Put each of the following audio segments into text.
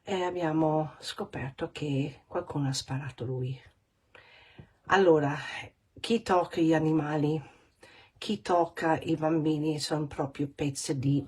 e abbiamo scoperto che qualcuno ha sparato lui. Allora, chi tocca gli animali, chi tocca i bambini sono proprio pezzi di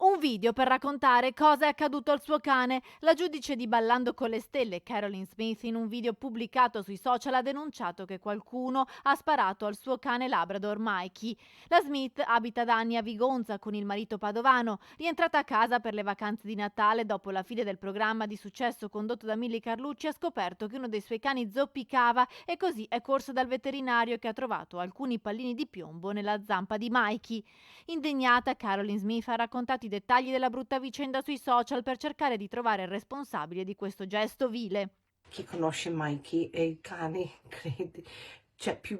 Un video per raccontare cosa è accaduto al suo cane. La giudice di Ballando con le Stelle, Carolyn Smith, in un video pubblicato sui social ha denunciato che qualcuno ha sparato al suo cane Labrador Mikey. La Smith abita da anni a Vigonza con il marito padovano. Rientrata a casa per le vacanze di Natale dopo la fine del programma di successo condotto da Milly Carlucci, ha scoperto che uno dei suoi cani zoppicava e così è corsa dal veterinario che ha trovato alcuni pallini di piombo nella zampa di Mikey. Indegnata, Carolyn Smith ha raccontato i dettagli della brutta vicenda sui social per cercare di trovare il responsabile di questo gesto vile. Chi conosce Mikey è il cane, credi, cioè più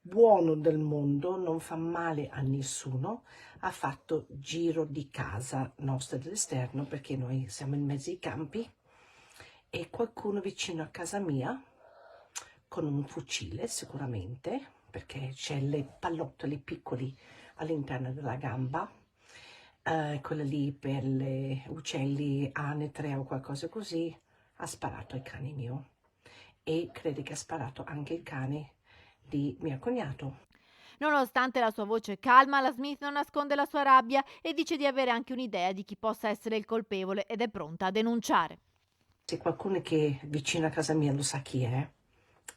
buono del mondo, non fa male a nessuno, ha fatto giro di casa nostra dell'esterno perché noi siamo in mezzo ai campi e qualcuno vicino a casa mia con un fucile sicuramente perché c'è le pallottole piccoli all'interno della gamba, quella lì per gli uccelli, anetre o qualcosa così, ha sparato il cane mio e crede che ha sparato anche il cane di mio cognato. Nonostante la sua voce calma, la Smith non nasconde la sua rabbia e dice di avere anche un'idea di chi possa essere il colpevole ed è pronta a denunciare. Se qualcuno che è vicino a casa mia lo sa chi è,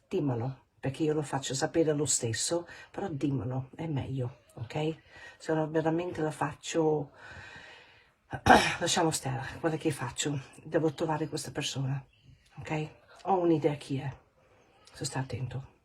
dimmelo, perché io lo faccio sapere lo stesso, però dimmelo, è meglio, ok? Se no veramente lo faccio, lasciamo stare, guarda che faccio, devo trovare questa persona, ok? Ho un'idea chi è, so sta attento.